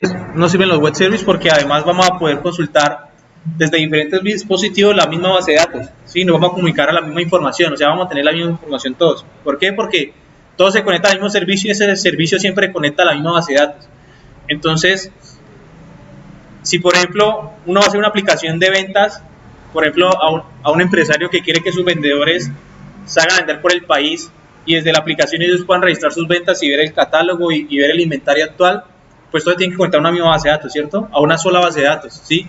No sirven los web services porque además vamos a poder consultar desde diferentes dispositivos la misma base de datos, ¿sí? Nos vamos a comunicar a la misma información, o sea, vamos a tener la misma información todos. ¿Por qué? Porque todo se conecta al mismo servicio y ese servicio siempre conecta a la misma base de datos. Entonces, si por ejemplo uno va a hacer una aplicación de ventas, por ejemplo a un empresario que quiere que sus vendedores salgan a vender por el país y desde la aplicación ellos puedan registrar sus ventas y ver el catálogo y ver el inventario actual, pues todo tiene que conectar a una misma base de datos, ¿cierto? A una sola base de datos, ¿sí?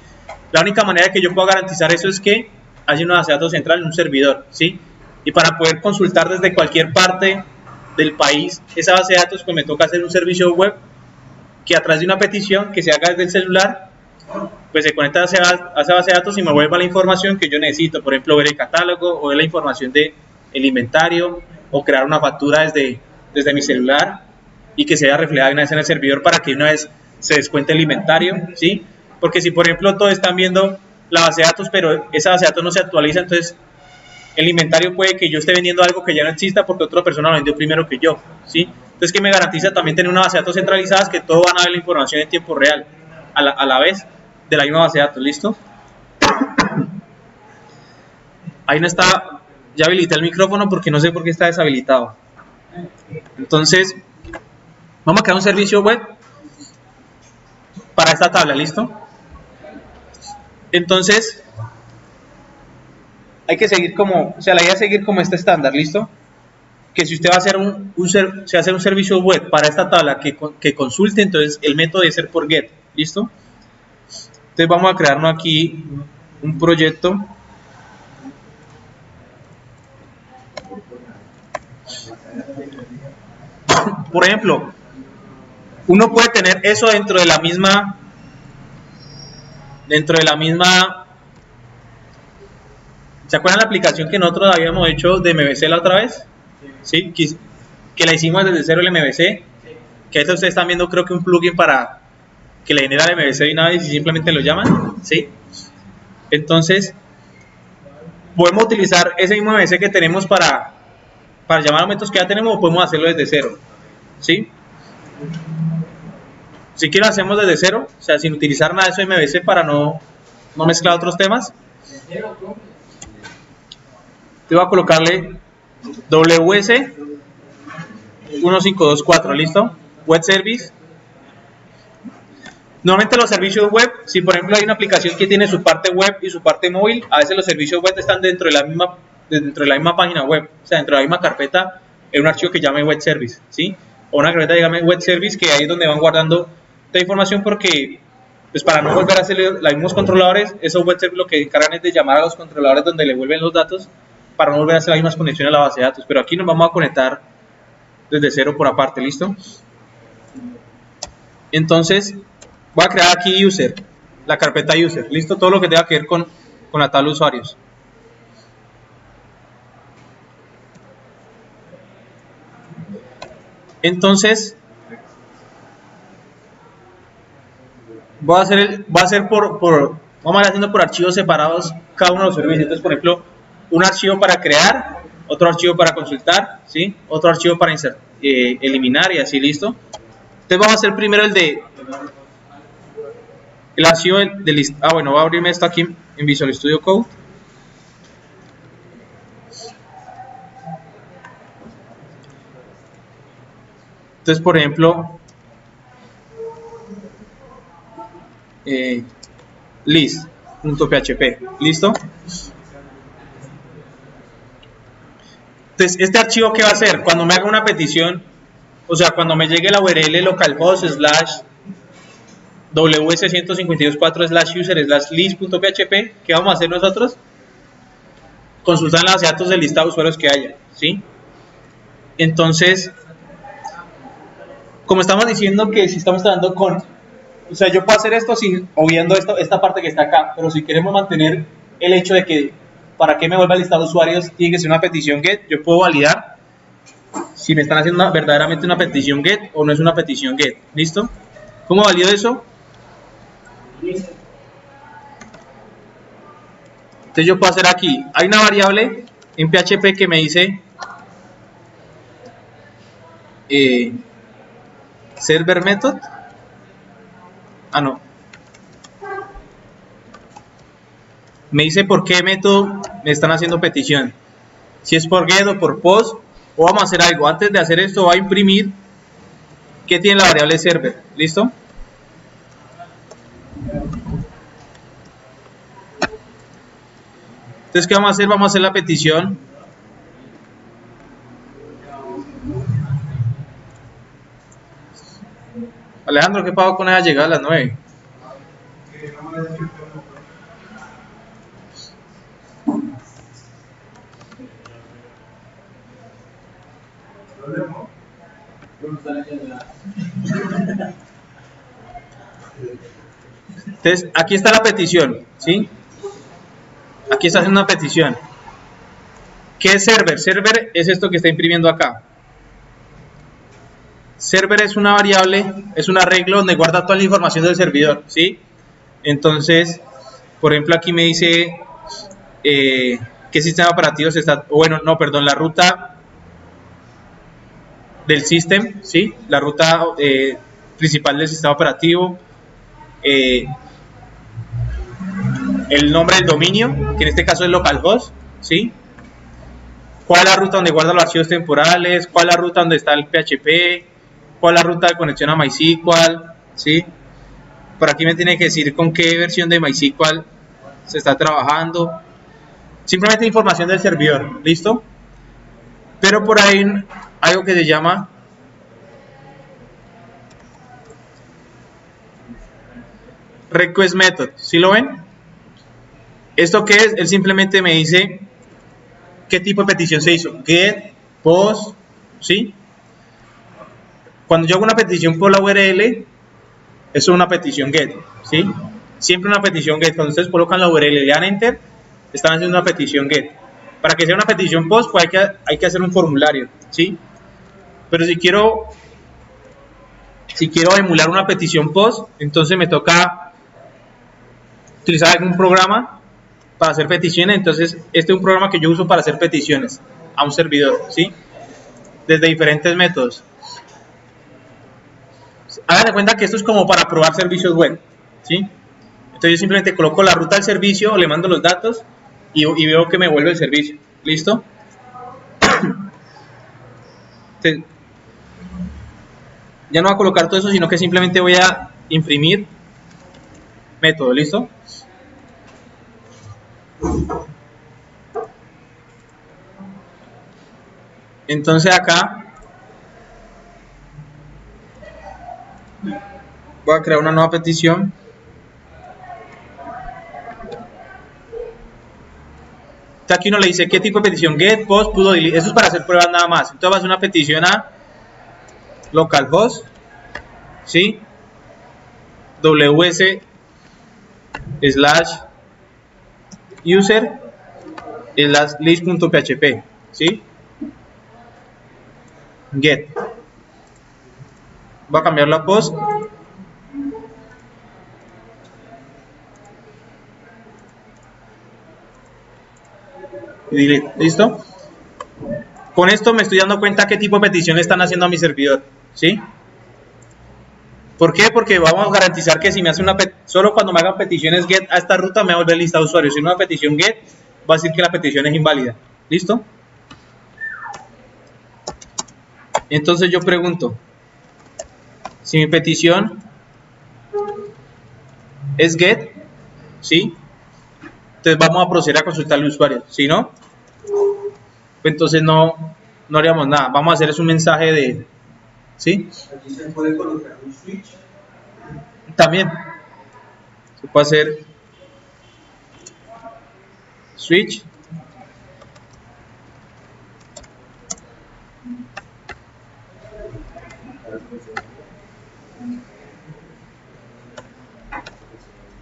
La única manera que yo pueda garantizar eso es que haya una base de datos central en un servidor, ¿sí? Y para poder consultar desde cualquier parte del país esa base de datos, pues me toca hacer un servicio web que a través de una petición que se haga desde el celular, pues se conecta a esa base de datos y me vuelva la información que yo necesito, por ejemplo, ver el catálogo o ver la información del inventario o crear una factura desde mi celular y que sea reflejada una vez en el servidor para que una vez se descuente el inventario, ¿sí? Porque si, por ejemplo, todos están viendo la base de datos, pero esa base de datos no se actualiza, entonces el inventario puede que yo esté vendiendo algo que ya no exista porque otra persona lo vendió primero que yo, ¿sí? Entonces, ¿qué me garantiza también tener una base de datos centralizadas que todos van a ver la información en tiempo real, a la vez de la misma base de datos, ¿listo? Ahí no está, ya habilité el micrófono porque no sé por qué está deshabilitado. Entonces, vamos a crear un servicio web para esta tabla, ¿listo? Entonces, hay que seguir como, o sea, la idea es seguir como este estándar, ¿listo? Que si usted va a hacer un servicio web para esta tabla que consulte, entonces el método debe ser por get, ¿listo? Entonces vamos a crearnos aquí un proyecto. Por ejemplo, uno puede tener eso dentro de la misma, ¿se acuerdan la aplicación que nosotros habíamos hecho de MVC la otra vez? ¿Sí? Que la hicimos desde cero el MVC, que ahorita ustedes están viendo creo que un plugin para que le genera el MVC de una vez y simplemente lo llaman, ¿sí? Entonces, podemos utilizar ese mismo MVC que tenemos para llamar a métodos que ya tenemos o podemos hacerlo desde cero, ¿sí? Si quiero hacemos desde cero, o sea, sin utilizar nada de eso de MVC para no mezclar otros temas. Yo voy a colocarle WS 1524, ¿listo? Web Service. Normalmente los servicios web, si por ejemplo hay una aplicación que tiene su parte web y su parte móvil, a veces los servicios web están dentro de la misma página web, o sea, dentro de la misma carpeta, en un archivo que llame Web Service, ¿sí? O una carpeta que llame Web Service, que ahí es donde van guardando la información porque, pues para no volver a hacer los mismos controladores, esos Web Service lo que encargan es de llamar a los controladores donde le vuelven los datos para no volver a hacer las mismas conexiones a la base de datos. Pero aquí nos vamos a conectar desde cero por aparte, ¿listo? Entonces, voy a crear aquí user, la carpeta user, listo, todo lo que tenga que ver con la tabla de usuarios. Entonces, vamos a ir haciendo por archivos separados cada uno de los servicios. Entonces, por ejemplo, un archivo para crear, otro archivo para consultar, ¿sí? Otro archivo para eliminar y así, listo. Entonces vamos a hacer primero el archivo de list. Bueno, voy a abrirme esto aquí en Visual Studio Code. Entonces, por ejemplo, list.php, ¿listo? Entonces, este archivo, ¿qué va a hacer? Cuando me haga una petición, o sea, cuando me llegue la URL localhost /ws1524/user/list.php, ¿qué vamos a hacer nosotros? Consultar la base de datos del listado de usuarios que haya, ¿sí? Entonces, como estamos diciendo que si estamos trabajando con, o sea, yo puedo hacer esto sin obviando esta parte que está acá, pero si queremos mantener el hecho de que para que me vuelva el listado de usuarios tiene que ser una petición get, yo puedo validar si me están haciendo verdaderamente una petición get o no es una petición get, ¿listo? ¿Cómo valido eso? Entonces yo puedo hacer aquí, hay una variable en PHP que me dice server method, Ah, no. Me dice por qué método me están haciendo petición. Si es por get o por post, o vamos a hacer algo. Antes de hacer esto, va a imprimir qué tiene la variable server. ¿Listo? Entonces, ¿qué vamos a hacer? Vamos a hacer la petición. Alejandro, ¿qué pasó con ella llegada a las 9? Entonces, aquí está la petición, ¿sí? Aquí está haciendo una petición. ¿Qué es server? Server es esto que está imprimiendo acá. Server es una variable, es un arreglo donde guarda toda la información del servidor, ¿sí? Entonces, por ejemplo, aquí me dice qué sistema operativo se está, bueno, no, perdón, la ruta del system, ¿sí? La ruta principal del sistema operativo, el nombre del dominio, que en este caso es localhost, ¿sí? ¿Cuál es la ruta donde guarda los archivos temporales? ¿Cuál es la ruta donde está el PHP? ¿Cuál es la ruta de conexión a MySQL? ¿Sí? Por aquí me tiene que decir con qué versión de MySQL se está trabajando. Simplemente información del servidor, ¿listo? Pero por ahí hay algo que se llama request method, ¿sí lo ven? ¿Esto qué es? Él simplemente me dice qué tipo de petición se hizo. Get, post, ¿sí? Cuando yo hago una petición por la URL, eso es una petición get, ¿sí? Siempre una petición get. Cuando ustedes colocan la URL y le dan enter, están haciendo una petición get. Para que sea una petición post, pues hay que hacer un formulario, ¿sí? Pero si quiero emular una petición post, entonces me toca utilizar algún programa para hacer peticiones. Entonces, este es un programa que yo uso para hacer peticiones a un servidor, ¿sí? Desde diferentes métodos. Hagan de cuenta que esto es como para probar servicios web, ¿sí? Entonces yo simplemente coloco la ruta del servicio, le mando los datos y veo que me vuelve el servicio. ¿Listo? Entonces, ya no voy a colocar todo eso, sino que simplemente voy a imprimir método. ¿Listo? Entonces acá voy a crear una nueva petición. Aquí uno le dice qué tipo de petición, get, post, pudo, delete. Eso es para hacer pruebas nada más. Entonces va a hacer una petición a localhost, ¿sí? ws /user list.php, ¿sí? Get. Voy a cambiar la post. Y delete. ¿Listo? Con esto me estoy dando cuenta qué tipo de petición le están haciendo a mi servidor, ¿sí? ¿Por qué? Porque vamos a garantizar que si me hace una solo cuando me hagan peticiones get a esta ruta me va a volver lista de usuarios. Si no una petición get, va a decir que la petición es inválida. ¿Listo? Entonces yo pregunto, si mi petición es get, ¿sí? Entonces vamos a proceder a consultar al usuario. Si no, pues entonces no haríamos nada. Vamos a hacer es un mensaje de, ¿sí? Aquí se puede colocar un switch. También se puede hacer switch.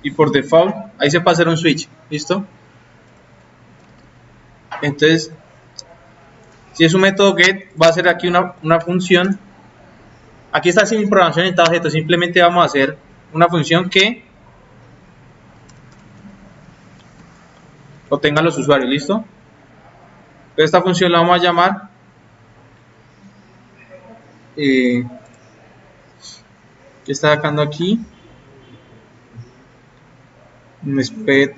Y por default, ahí se puede hacer un switch. ¿Listo? Entonces, si es un método get, va a ser aquí una función. Aquí está sin programación en objeto. Simplemente vamos a hacer una función que obtenga los usuarios. ¿Listo? Esta función la vamos a llamar ¿qué está sacando aquí? un SPED.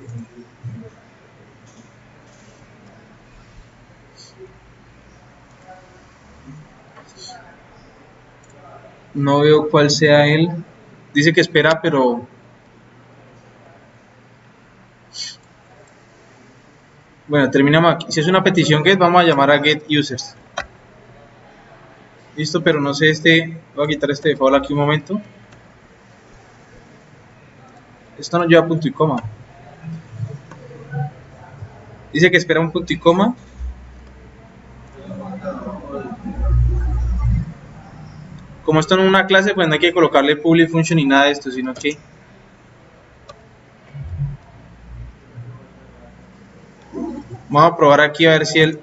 No veo cuál sea él. Dice que espera, pero bueno, terminamos aquí. Si es una petición get, vamos a llamar a get users. Listo, pero no sé voy a quitar este default aquí un momento. Esto no lleva punto y coma. Dice que espera un punto y coma. Como esto no es una clase, pues no hay que colocarle public function ni nada de esto, sino que vamos a probar aquí a ver si él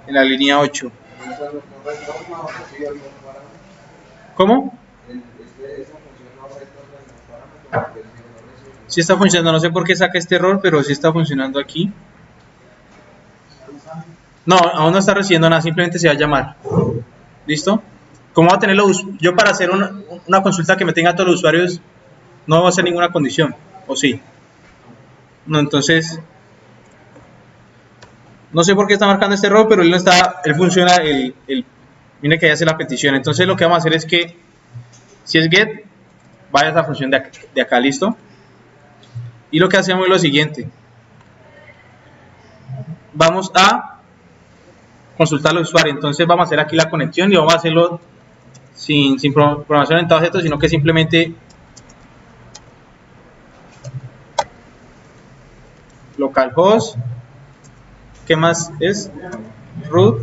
en la línea 8. ¿Cómo? Sí está funcionando, no sé por qué saca este error, pero sí está funcionando aquí. No, aún no está recibiendo nada, simplemente se va a llamar. ¿Listo? ¿Cómo va a tener yo para hacer una consulta que me tenga a todos los usuarios no va a hacer ninguna condición? ¿O sí? No, entonces no sé por qué está marcando este error, pero él funciona, mire que ya hace la petición. Entonces lo que vamos a hacer es que si es get, vaya a esa función de acá, ¿listo? Y lo que hacemos es lo siguiente. Vamos a consultar al usuario. Entonces vamos a hacer aquí la conexión y vamos a hacerlo sin programación orientada a objetos, sino que simplemente localhost. ¿Qué más es? Root.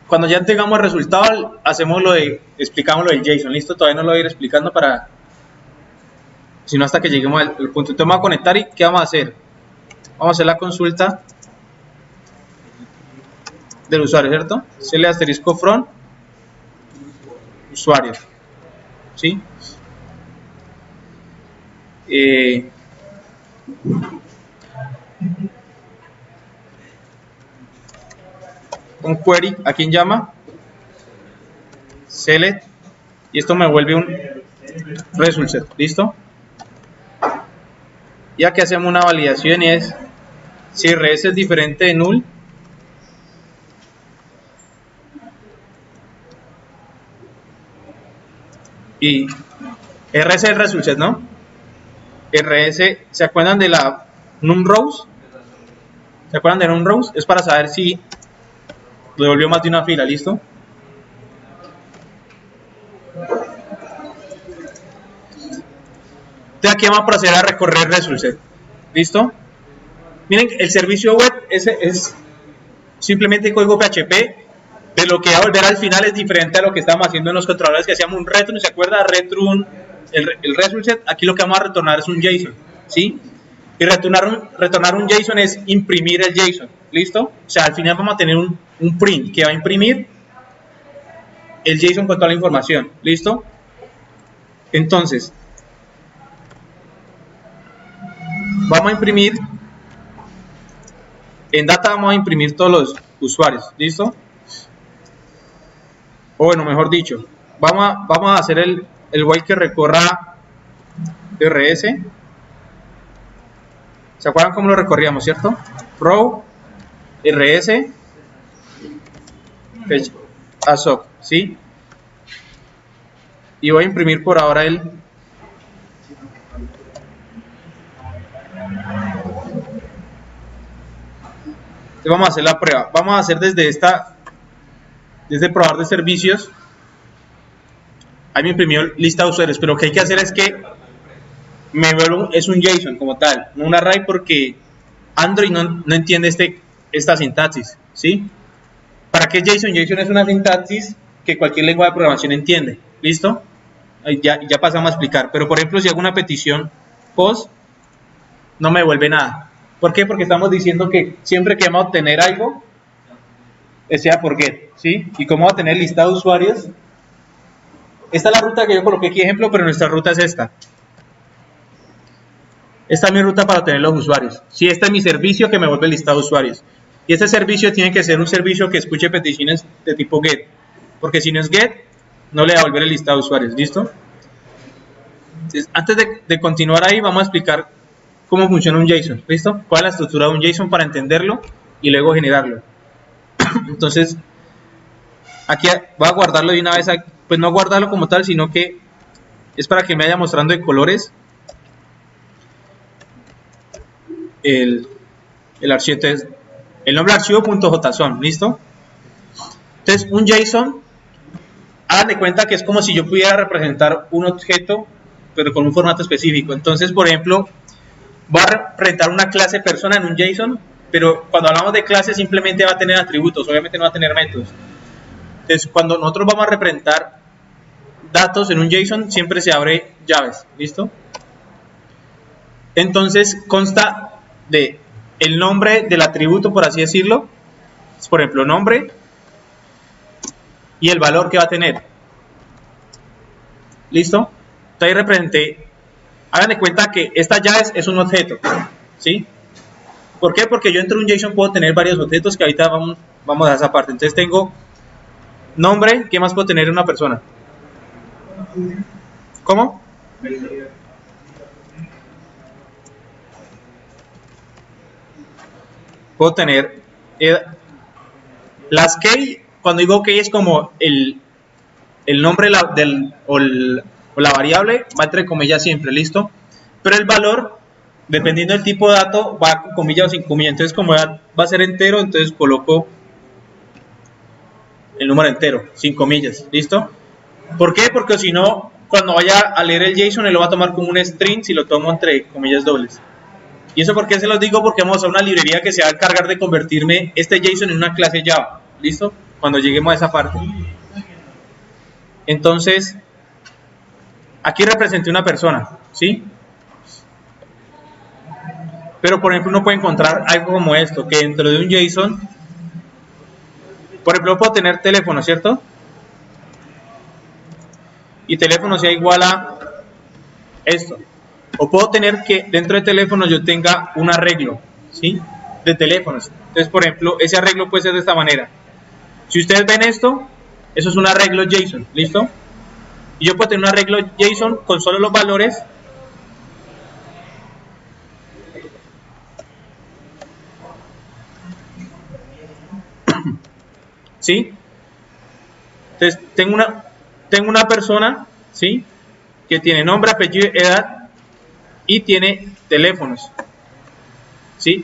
Cuando ya tengamos el resultado, explicamos lo del JSON. Listo, todavía no lo voy a ir explicando sino hasta que lleguemos al punto. Entonces vamos a conectar y ¿qué vamos a hacer? Vamos a hacer la consulta del usuario, ¿cierto? Cl asterisco from usuario, ¿sí? Un query, ¿a quién llama? Select, y esto me vuelve un result set, ¿listo? Y aquí hacemos una validación y es si rs es diferente de null, y rs es el result set, ¿no? rs, ¿se acuerdan de la num rows? ¿Se acuerdan de num rows? Es para saber si devolvió más de una fila, ¿listo? De aquí vamos a proceder a recorrer result set, ¿listo? Miren, el servicio web es simplemente código PHP, de lo que va a volver al final es diferente a lo que estábamos haciendo en los controladores, que hacíamos un return, ¿se acuerda? Return, el result set, aquí lo que vamos a retornar es un JSON, ¿sí? Y retornar un JSON es imprimir el JSON, ¿listo? O sea, al final vamos a tener un print que va a imprimir el JSON con toda la información, ¿listo? Entonces, vamos a imprimir, en data vamos a imprimir todos los usuarios, ¿listo? O bueno, mejor dicho, vamos a hacer el while que recorra rs. ¿Se acuerdan cómo lo recorríamos, cierto? Row, rs, fetch assoc, ¿sí? Y voy a imprimir por ahora Entonces vamos a hacer la prueba. Vamos a hacer desde probar de servicios. Ahí me imprimió lista de usuarios, pero lo que hay que hacer es que es un JSON como tal, no un array, porque Android no entiende esta sintaxis, ¿sí? ¿Para qué es JSON? JSON es una sintaxis que cualquier lengua de programación entiende, ¿listo? Ya pasamos a explicar, pero por ejemplo si hago una petición post, no me devuelve nada. ¿Por qué? Porque estamos diciendo que siempre que vamos a obtener algo, sea por get, ¿sí? ¿Y cómo va a tener listado de usuarios? Esta es la ruta que yo coloqué aquí ejemplo, pero nuestra ruta es esta. Esta es mi ruta para obtener los usuarios. Si este es mi servicio que me vuelve el listado de usuarios. Y este servicio tiene que ser un servicio que escuche peticiones de tipo get. Porque si no es get, no le va a volver el listado de usuarios. ¿Listo? Entonces, antes de continuar ahí, vamos a explicar cómo funciona un JSON. ¿Listo? ¿Cuál es la estructura de un JSON para entenderlo y luego generarlo? Entonces, aquí voy a guardarlo de una vez. Pues no guardarlo como tal, sino que es para que me vaya mostrando de colores el archivo. Entonces, el nombre del archivo .json, ¿listo? Entonces, un JSON, hagan de cuenta que es como si yo pudiera representar un objeto, pero con un formato específico. Entonces, por ejemplo, voy a representar una clase persona en un JSON, pero cuando hablamos de clase simplemente va a tener atributos, obviamente no va a tener métodos. Entonces, cuando nosotros vamos a representar datos en un JSON, siempre se abre llaves, ¿listo? Entonces, consta de el nombre del atributo, por así decirlo, por ejemplo, nombre, y el valor que va a tener. ¿Listo? Entonces ahí representé. Hagan de cuenta que esta llave es un objeto, ¿sí? ¿Por qué? Porque yo dentro de un JSON puedo tener varios objetos que ahorita vamos a esa parte. Entonces tengo nombre, ¿qué más puedo tener en una persona? ¿Cómo? Puedo tener las key, cuando digo key es como el nombre o la variable va entre comillas siempre, ¿listo? Pero el valor, dependiendo del tipo de dato, va con comillas o sin comillas. Entonces, como va a ser entero, entonces coloco el número entero, sin comillas, ¿listo? ¿Por qué? Porque si no, cuando vaya a leer el JSON, él lo va a tomar como un string si lo tomo entre comillas dobles. ¿Y eso por qué se los digo? Porque vamos a una librería que se va a encargar de convertirme este JSON en una clase Java, ¿listo? Cuando lleguemos a esa parte. Entonces, aquí representé una persona, ¿sí? Pero, por ejemplo, uno puede encontrar algo como esto, que dentro de un JSON, por ejemplo, puedo tener teléfono, ¿cierto? Y teléfono sea igual a esto. O puedo tener que dentro de teléfono yo tenga un arreglo, ¿sí? De teléfonos. Entonces, por ejemplo, ese arreglo puede ser de esta manera. Si ustedes ven esto, eso es un arreglo JSON, ¿listo? Y yo puedo tener un arreglo JSON con solo los valores. ¿Sí? Entonces, tengo una persona, ¿sí? Que tiene nombre, apellido, edad y tiene teléfonos, ¿sí?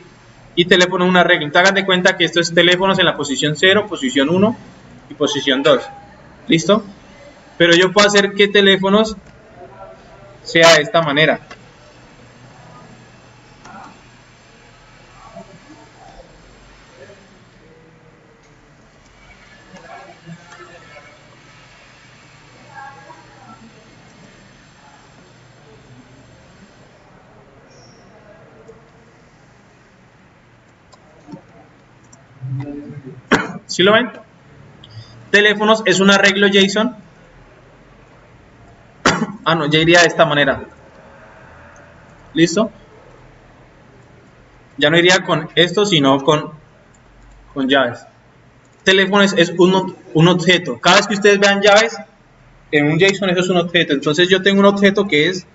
Y teléfono es un arreglo. Entonces, hagan de cuenta que esto es teléfonos en la posición 0, posición 1 y posición 2. ¿Listo? Pero yo puedo hacer que teléfonos sea de esta manera. ¿Sí lo ven? Teléfonos es un arreglo JSON. Ah, no, ya iría de esta manera. ¿Listo? Ya no iría con esto, sino con llaves. Teléfonos es un objeto. Cada vez que ustedes vean llaves en un JSON, eso es un objeto. Entonces yo tengo un objeto que es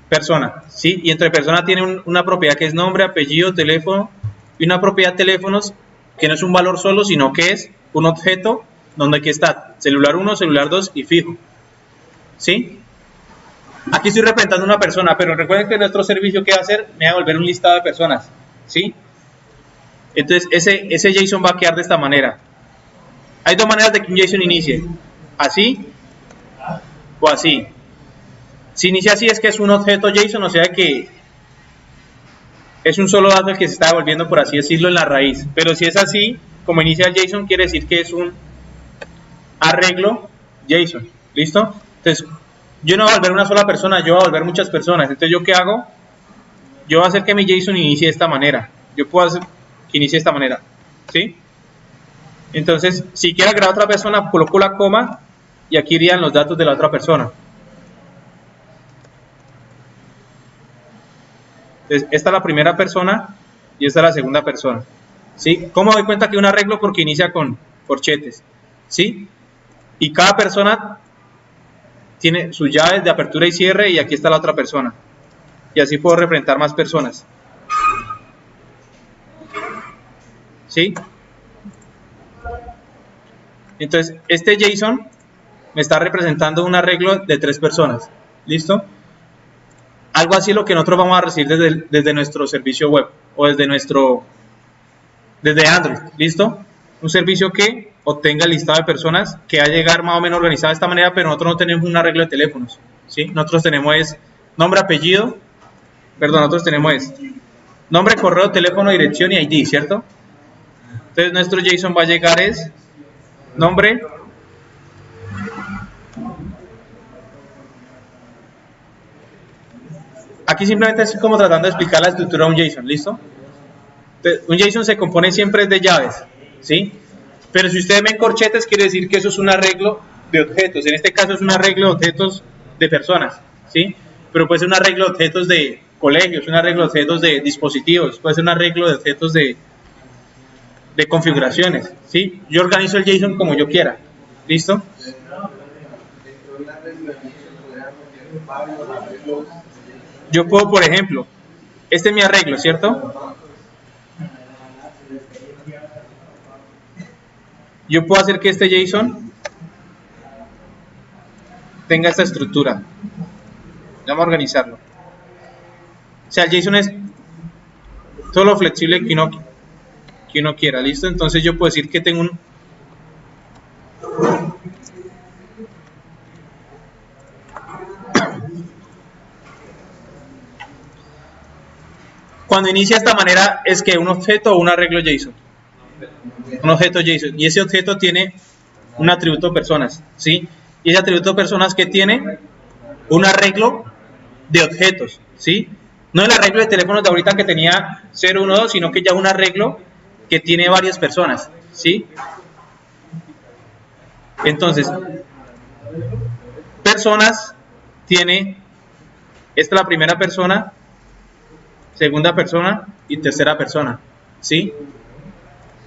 persona, ¿sí? Y entre persona tiene una propiedad que es nombre, apellido, teléfono, y una propiedad teléfonos que no es un valor solo, sino que es un objeto donde aquí está celular 1, celular 2 y fijo, ¿sí? Aquí estoy representando una persona, pero recuerden que nuestro servicio que va a hacer me va a volver un listado de personas, ¿sí? Entonces ese JSON va a quedar de esta manera. Hay dos maneras de que un JSON inicie, así o así. Si inicia así es que es un objeto JSON, o sea que es un solo dato el que se está devolviendo, por así decirlo, en la raíz. Pero si es así, como inicia el JSON, quiere decir que es un arreglo JSON. ¿Listo? Entonces, yo no voy a volver una sola persona, yo voy a volver muchas personas. Entonces, ¿yo qué hago? yo voy a hacer que mi JSON inicie de esta manera. Yo puedo hacer que inicie de esta manera, ¿sí? Entonces, si quiero agregar a otra persona, coloco la coma y aquí irían los datos de la otra persona. Entonces, esta es la primera persona y esta es la segunda persona, ¿sí? ¿Cómo doy cuenta que un arreglo? Porque inicia con corchetes, ¿sí? Y cada persona tiene sus llaves de apertura y cierre y aquí está la otra persona. Y así puedo representar más personas, ¿sí? Entonces, este JSON me está representando un arreglo de 3 personas, ¿listo? Algo así es lo que nosotros vamos a recibir desde nuestro servicio web o desde Android, ¿listo? Un servicio que obtenga el listado de personas que va a llegar más o menos organizado de esta manera, pero nosotros no tenemos un arreglo de teléfonos, ¿sí? Nosotros tenemos nombre, apellido, nosotros tenemos nombre, correo, teléfono, dirección y ID, ¿cierto? Entonces nuestro JSON va a llegar nombre, aquí simplemente estoy como tratando de explicar la estructura de un JSON, ¿listo? Entonces, un JSON se compone siempre de llaves, ¿sí? Pero si ustedes ven corchetes, quiere decir que eso es un arreglo de objetos. En este caso es un arreglo de objetos de personas, ¿sí? Pero puede ser un arreglo de objetos de colegios, un arreglo de objetos de dispositivos, puede ser un arreglo de objetos de configuraciones, ¿sí? Yo organizo el JSON como yo quiera, ¿listo? Yo puedo, por ejemplo, este es mi arreglo, ¿cierto? Yo puedo hacer que este JSON tenga esta estructura. Vamos a organizarlo. O sea, el JSON es todo lo flexible que uno quiera, ¿listo? Entonces yo puedo decir que tengo Cuando inicia de esta manera es que un objeto o un arreglo JSON. Un objeto JSON. Y ese objeto tiene un atributo personas, ¿sí? Y ese atributo personas que tiene un arreglo de objetos, ¿sí? No el arreglo de teléfonos de ahorita que tenía 0, 1, 2, sino que ya un arreglo que tiene varias personas, ¿sí? Entonces, personas tiene, esta es la primera persona, segunda persona y tercera persona, ¿sí?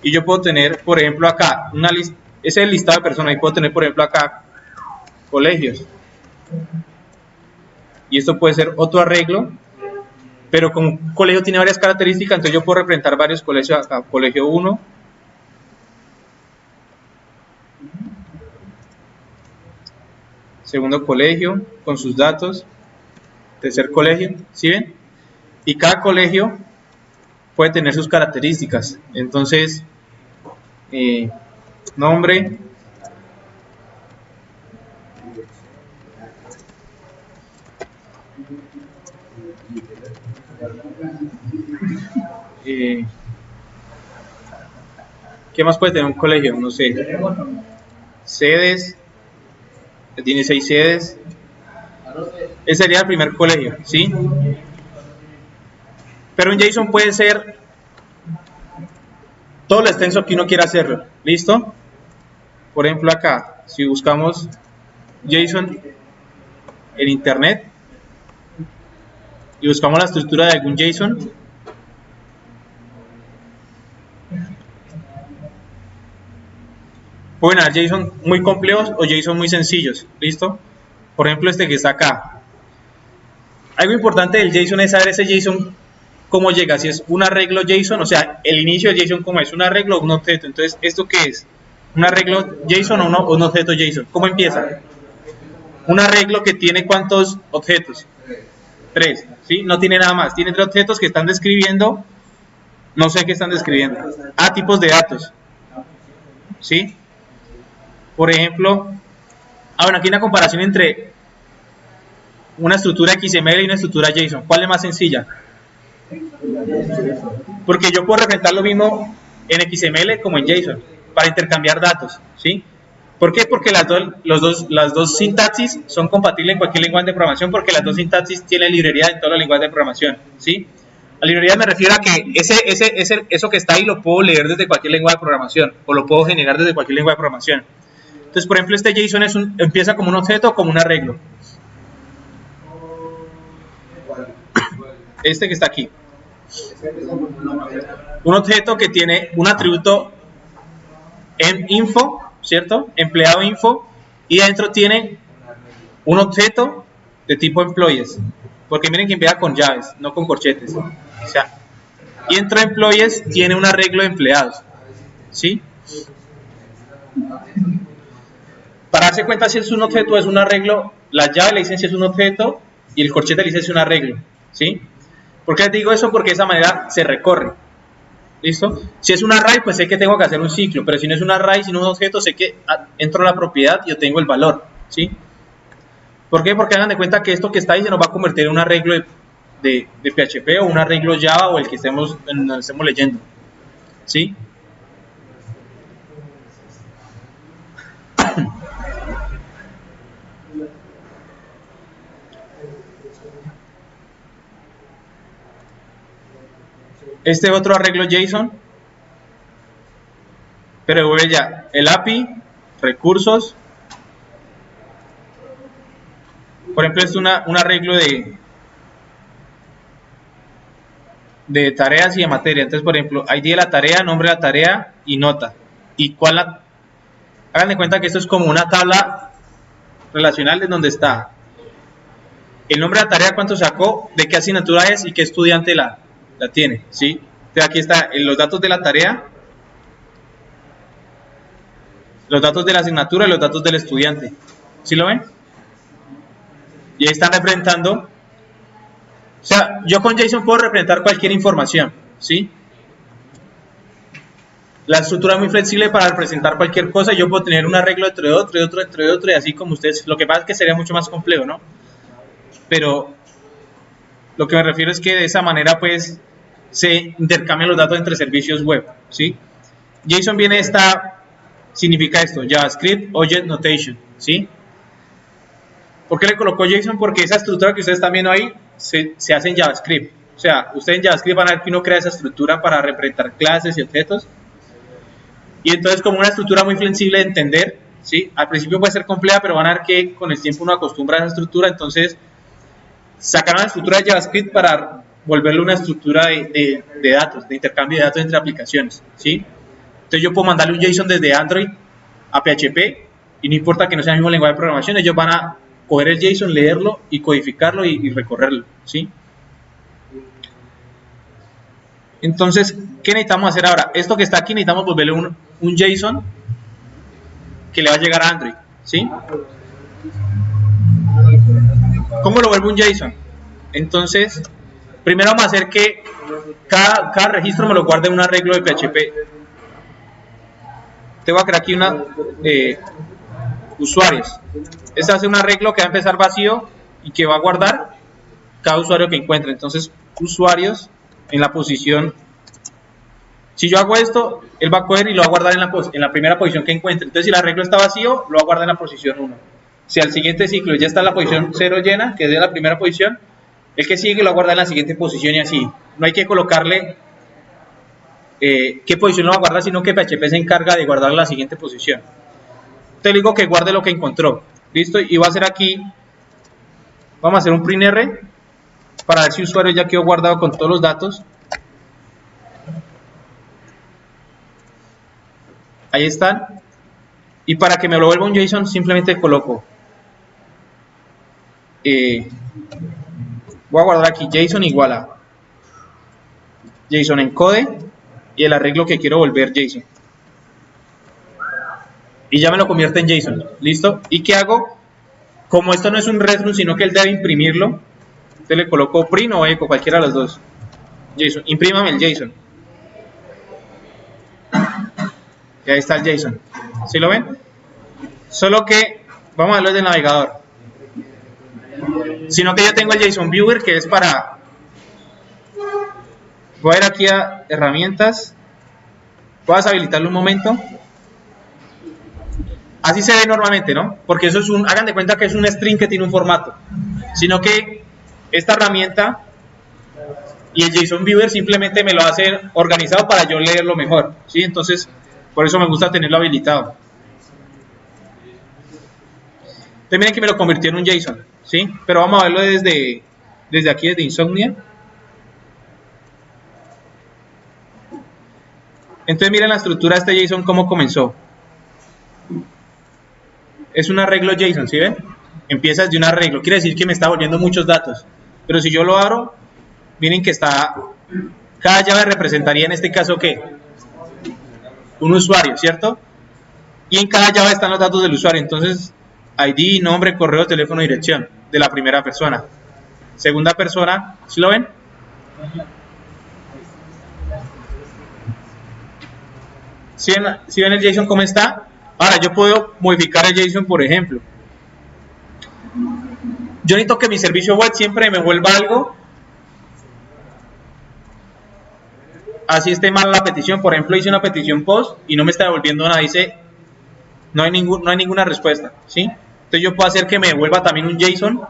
Y yo puedo tener, por ejemplo, acá, una lista, ese es el listado de personas, y puedo tener, por ejemplo, acá, colegios. Y esto puede ser otro arreglo, pero como un colegio tiene varias características, entonces yo puedo representar varios colegios acá. Colegio 1, segundo colegio, con sus datos, tercer colegio, ¿sí ven? Y cada colegio puede tener sus características. Entonces, nombre, ¿qué más puede tener un colegio? No sé, sedes, tiene 6 sedes. Ese sería el primer colegio, ¿sí? Pero un JSON puede ser todo lo extenso que uno quiera hacerlo, ¿listo? Por ejemplo acá, si buscamos JSON en internet y buscamos la estructura de algún JSON, pueden haber JSON muy complejos o JSON muy sencillos, ¿listo? Por ejemplo este que está acá. Algo importante del JSON es saber ese JSON cómo llega, si es un arreglo JSON, o sea, el inicio de JSON como es un arreglo o un objeto. Entonces, ¿esto qué es? ¿Un arreglo JSON o un objeto JSON? ¿Cómo empieza? Un arreglo que tiene ¿cuántos objetos? 3, ¿sí? No tiene nada más, tiene 3 objetos que están describiendo, no sé qué están describiendo. Tipos de datos, ¿sí? Por ejemplo, bueno, aquí hay una comparación entre una estructura XML y una estructura JSON. ¿Cuál es más sencilla? Porque yo puedo representar lo mismo en XML como en JSON para intercambiar datos, ¿sí? ¿Por qué? Porque las dos sintaxis son compatibles en cualquier lenguaje de programación, porque las dos sintaxis tienen librería en todos los lenguajes de programación, ¿sí? A librerías me refiero a que eso que está ahí lo puedo leer desde cualquier lengua de programación o lo puedo generar desde cualquier lengua de programación. Entonces, por ejemplo, este JSON empieza como un objeto o como un arreglo. Este que está aquí. Un objeto que tiene un atributo en info, ¿cierto? Empleado info, y adentro tiene un objeto de tipo employees, porque miren que empieza con llaves, no con corchetes. O sea, y dentro de employees tiene un arreglo de empleados, ¿sí? Para darse cuenta si es un objeto o es un arreglo, la llave de la licencia es un objeto y el corchete de licencia es un arreglo, ¿sí? ¿Por qué les digo eso? Porque de esa manera se recorre. ¿Listo? Si es un array, pues sé que tengo que hacer un ciclo, pero si no es un array, sino un objeto, sé que entro a la propiedad y obtengo el valor, ¿sí? ¿Por qué? Porque hagan de cuenta que esto que está ahí se nos va a convertir en un arreglo de PHP o un arreglo Java o el que estemos leyendo, ¿sí? Este otro arreglo JSON, pero devuelve ya el API, recursos. Por ejemplo, es un arreglo de tareas y de materia. Entonces, por ejemplo, ID de la tarea, nombre de la tarea y nota. Y cuál hagan de cuenta que esto es como una tabla relacional de donde está el nombre de la tarea, cuánto sacó, de qué asignatura es y qué estudiante la tiene, ¿sí? Entonces aquí está los datos de la tarea, los datos de la asignatura y los datos del estudiante. ¿Sí lo ven? Y ahí están representando. O sea, yo con JSON puedo representar cualquier información, ¿sí? La estructura es muy flexible para representar cualquier cosa. Yo puedo tener un arreglo entre otro y otro entre otro y así como ustedes. Lo que pasa es que sería mucho más complejo, ¿no? Pero lo que me refiero es que de esa manera, pues, se intercambian los datos entre servicios web, ¿sí? JSON significa esto, JavaScript Object Notation, ¿sí? ¿Por qué le colocó JSON? Porque esa estructura que ustedes están viendo ahí se hace en JavaScript. O sea, ustedes en JavaScript van a ver que uno crea esa estructura para representar clases y objetos. Y entonces, como una estructura muy flexible de entender, ¿sí? Al principio puede ser compleja, pero van a ver que con el tiempo uno acostumbra a esa estructura. Entonces, sacaron la estructura de JavaScript para volverle una estructura de datos, de intercambio de datos entre aplicaciones, ¿sí? Entonces yo puedo mandarle un JSON desde Android a PHP y no importa que no sea el mismo lenguaje de programación, ellos van a coger el JSON, leerlo y codificarlo y recorrerlo, ¿sí? Entonces, ¿qué necesitamos hacer ahora? Esto que está aquí necesitamos volverle un JSON que le va a llegar a Android, ¿sí? ¿Cómo lo vuelvo un JSON? Entonces, primero vamos a hacer que cada registro me lo guarde en un arreglo de PHP. Te voy a crear aquí usuarios. Este hace un arreglo que va a empezar vacío y que va a guardar cada usuario que encuentre. Entonces, usuarios en la posición. Si yo hago esto, él va a coger y lo va a guardar en la primera posición que encuentre. Entonces, si el arreglo está vacío, lo va a guardar en la posición 1. Si al siguiente ciclo ya está en la posición 0 llena, que es de la primera posición, el que sigue lo va a guardar en la siguiente posición y así. No hay que colocarle qué posición lo va a guardar, sino que PHP se encarga de guardar la siguiente posición. Te digo que guarde lo que encontró. ¿Listo? Y va a hacer aquí, vamos a hacer un print R para ver si el usuario ya quedó guardado con todos los datos. Ahí están. Y para que me lo vuelva un JSON, simplemente coloco. Voy a guardar aquí JSON igual a JSON encode y el arreglo que quiero volver JSON. Y ya me lo convierte en JSON. ¿Listo? ¿Y qué hago? Como esto no es un reference, sino que él debe imprimirlo, entonces le coloco print o echo, cualquiera de los dos. JSON. Imprímame el JSON. Y ahí está el JSON. ¿Sí lo ven? Solo que, vamos a verlo desde el navegador. Sino que yo tengo el JSON Viewer, que es para... Voy a ir aquí a herramientas. Voy a deshabilitarlo un momento. Así se ve normalmente, ¿no? Porque eso es hagan de cuenta que es un string que tiene un formato. Sino que esta herramienta y el JSON Viewer simplemente me lo hace organizado para yo leerlo mejor, ¿sí? Entonces, por eso me gusta tenerlo habilitado. Entonces, miren que me lo convirtió en un JSON, ¿sí? Pero vamos a verlo desde aquí, desde Insomnia. Entonces, miren la estructura de este JSON, cómo comenzó. Es un arreglo JSON, ¿sí ven? Empieza desde un arreglo, quiere decir que me está volviendo muchos datos. Pero si yo lo abro, miren que está, cada llave representaría en este caso, ¿qué? Un usuario, ¿cierto? Y en cada llave están los datos del usuario. Entonces, ID, nombre, correo, teléfono, dirección de la primera persona. Segunda persona, ¿sí lo ven? ¿Sí ven el JSON cómo está? Ahora, yo puedo modificar el JSON, por ejemplo. Yo necesito que mi servicio web siempre me vuelva algo. Así esté mal la petición. Por ejemplo, hice una petición post y no me está devolviendo nada. Dice, no hay ninguna respuesta, ¿sí? Entonces yo puedo hacer que me devuelva también un JSON,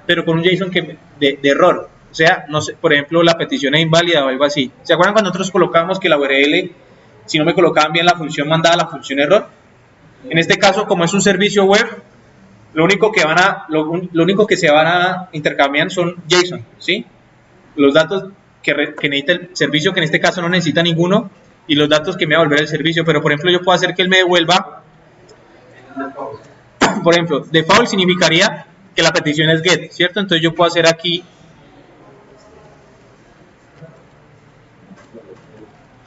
pero con un JSON de error. O sea, no sé, por ejemplo, la petición es inválida o algo así. ¿Se acuerdan cuando nosotros colocábamos que la URL, si no me colocaban bien la función, mandaba la función error? En este caso, como es un servicio web, lo único que se van a intercambiar son JSON, ¿sí? Los datos que necesita el servicio, que en este caso no necesita ninguno, y los datos que me va a devolver el servicio. Pero, por ejemplo, yo puedo hacer que él me devuelva, por ejemplo, default significaría que la petición es get, ¿cierto? Entonces yo puedo hacer aquí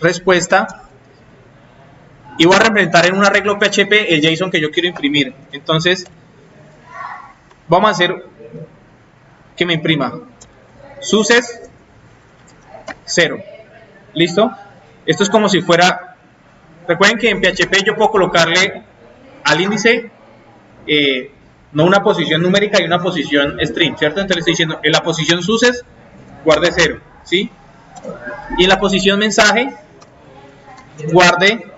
respuesta y voy a representar en un arreglo PHP el JSON que yo quiero imprimir. Entonces vamos a hacer que me imprima success 0. ¿Listo? Esto es como si fuera, recuerden que en PHP yo puedo colocarle al índice no una posición numérica y una posición string, ¿cierto? Entonces le estoy diciendo, en la posición success guarde 0, ¿sí? Y en la posición mensaje guarde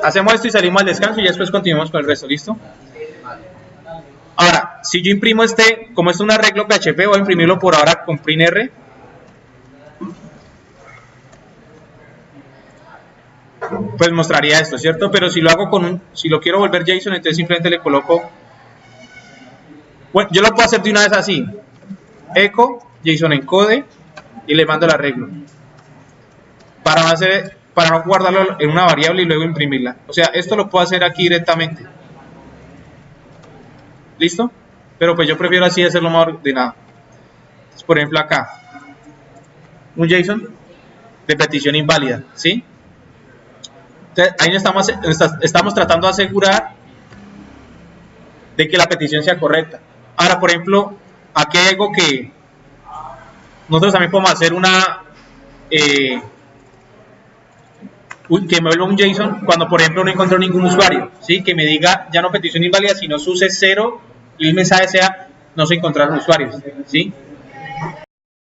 hacemos esto y salimos al descanso y después continuamos con el resto, ¿listo? Ahora, si yo imprimo como es un arreglo PHP, voy a imprimirlo por ahora con printr. Pues mostraría esto, ¿cierto? Pero si lo hago si lo quiero volver JSON, entonces simplemente le coloco, bueno, yo lo puedo hacer de una vez así, echo, JSON encode, y le mando el arreglo. Para no guardarlo en una variable y luego imprimirla. O sea, esto lo puedo hacer aquí directamente. ¿Listo? Pero pues yo prefiero así hacerlo más ordenado. Entonces, por ejemplo acá, un JSON de petición inválida, ¿sí? Entonces, ahí estamos tratando de asegurar de que la petición sea correcta. Ahora, por ejemplo, aquí hay algo que nosotros también podemos hacer que me vuelva un JSON cuando, por ejemplo, no encuentro ningún usuario, ¿sí? Que me diga ya no petición inválida, sino success 0 y el mensaje sea no se encontraron usuarios, ¿sí?